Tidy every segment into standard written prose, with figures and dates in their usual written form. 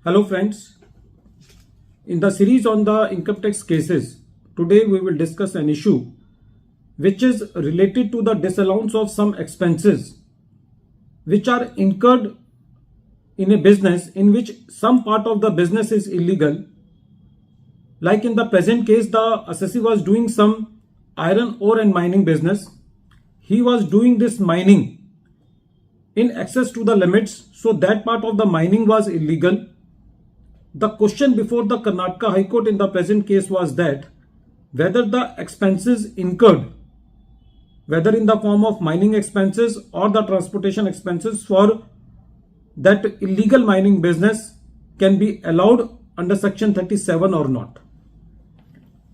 Hello friends, in the series on the income tax cases, today we will discuss an issue which is related to the disallowance of some expenses which are incurred in a business in which some part of the business is illegal. Like in the present case, the assessee was doing some iron ore and mining business. He was doing this mining in excess to the limits, so that part of the mining was illegal. The question before the Karnataka High Court in the present case was that whether the expenses incurred, whether in the form of mining expenses or the transportation expenses for that illegal mining business, can be allowed under section 37 or not.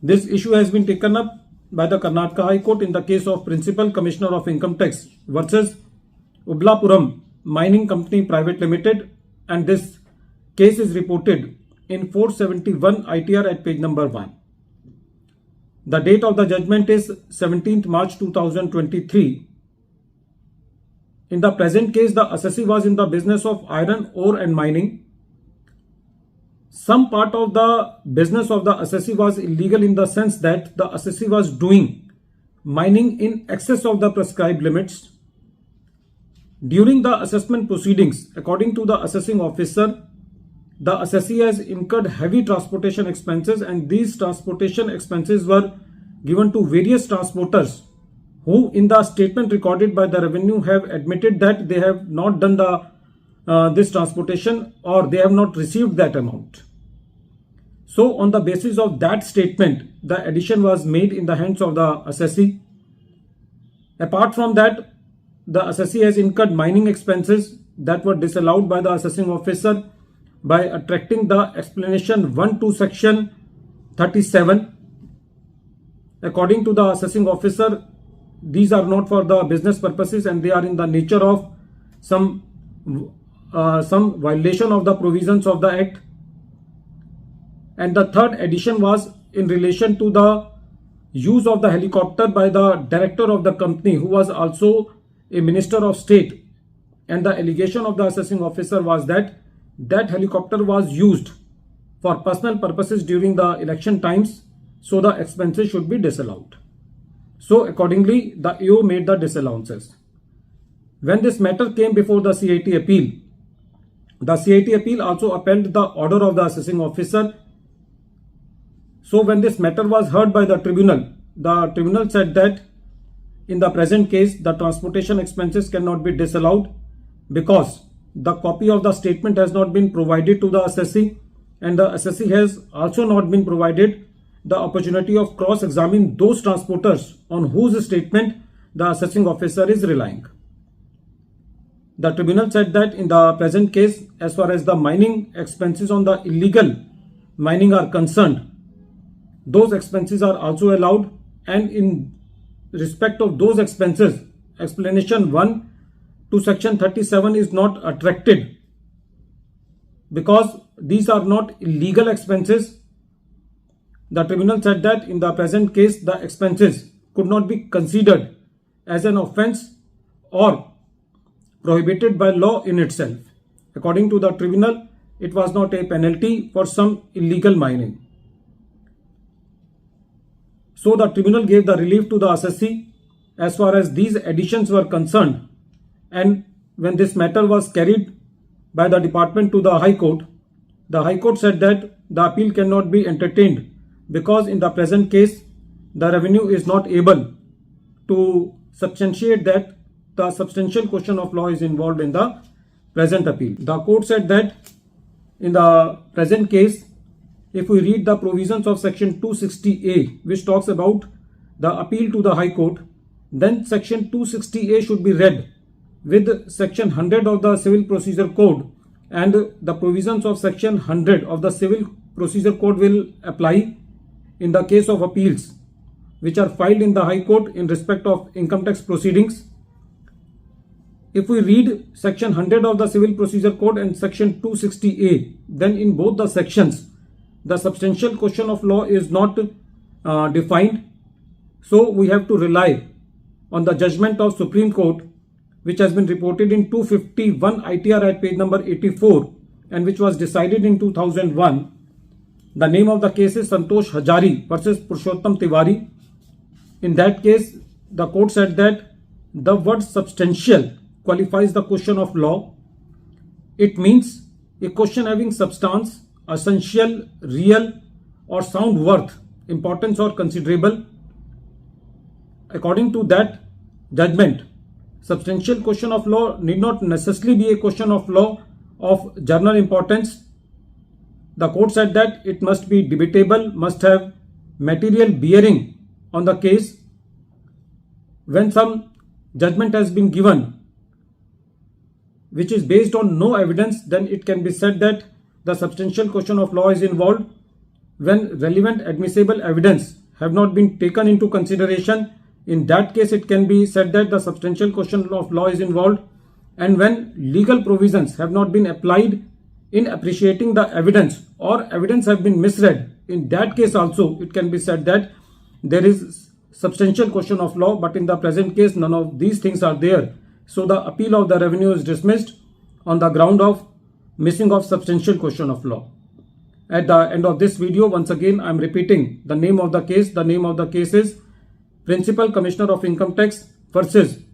This issue has been taken up by the Karnataka High Court in the case of Principal Commissioner of Income Tax versus Ublapuram Mining Company Private Limited, and this case is reported in 471 ITR at page number 1. The date of the judgment is 17th March 2023. In the present case, the assessee was in the business of iron ore and mining. Some part of the business of the assessee was illegal in the sense that the assessee was doing mining in excess of the prescribed limits. During the assessment proceedings, according to the assessing officer, the assessee has incurred heavy transportation expenses, and these transportation expenses were given to various transporters who in the statement recorded by the revenue have admitted that they have not done this transportation or they have not received that amount. So on the basis of that statement, the addition was made in the hands of the assessee. Apart from that, the assessee has incurred mining expenses that were disallowed by the assessing officer by attracting the explanation 1 to section 37. According to the assessing officer, these are not for the business purposes and they are in the nature of some violation of the provisions of the Act. And the third addition was in relation to the use of the helicopter by the director of the company, who was also a minister of state, and the allegation of the assessing officer was that that helicopter was used for personal purposes during the election times, so the expenses should be disallowed. So accordingly, the AO made the disallowances. When this matter came before the CIT appeal, the CIT appeal also upheld the order of the assessing officer. So when this matter was heard by the tribunal said that in the present case, the transportation expenses cannot be disallowed because the copy of the statement has not been provided to the assessee, and the assessee has also not been provided the opportunity of cross-examining those transporters on whose statement the assessing officer is relying. The tribunal said that in the present case, as far as the mining expenses on the illegal mining are concerned, those expenses are also allowed, and in respect of those expenses, explanation 1 to section 37 is not attracted because these are not illegal expenses. The tribunal said that in the present case, the expenses could not be considered as an offence or prohibited by law in itself. According to the tribunal, it was not a penalty for some illegal mining. So the tribunal gave the relief to the assessee as far as these additions were concerned, and when this matter was carried by the department to the High Court said that the appeal cannot be entertained because in the present case, the revenue is not able to substantiate that the substantial question of law is involved in the present appeal. The court said that in the present case, if we read the provisions of section 260A, which talks about the appeal to the High Court, then section 260A should be read with section 100 of the Civil Procedure Code, and the provisions of section 100 of the Civil Procedure Code will apply in the case of appeals which are filed in the High Court in respect of income tax proceedings. If we read section 100 of the Civil Procedure Code and section 260A, then in both the sections, the substantial question of law is not defined. So we have to rely on the judgment of Supreme Court, which has been reported in 251 ITR at page number 84, and which was decided in 2001. The name of the case is Santosh Hajari versus Purushottam Tiwari. In that case, the court said that the word substantial qualifies the question of law. It means a question having substance, essential, real, or sound worth, importance, or considerable. According to that judgment, substantial question of law need not necessarily be a question of law of general importance. The court said that it must be debatable, must have material bearing on the case. When some judgment has been given which is based on no evidence, then it can be said that the substantial question of law is involved. When relevant admissible evidence have not been taken into consideration, in that case it can be said that the substantial question of law is involved. And when legal provisions have not been applied in appreciating the evidence or evidence have been misread, in that case also it can be said that there is substantial question of law. But in the present case, none of these things are there. So the appeal of the revenue is dismissed on the ground of missing of substantial question of law. At the end of this video, once again I am repeating the name of the case. The name of the case is Principal Commissioner of Income Tax versus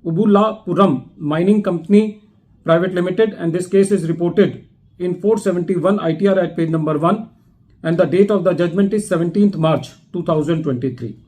Ubulapuram Mining Company Private Limited, and this case is reported in 471 ITR at page number 1, and the date of the judgment is 17th March 2023.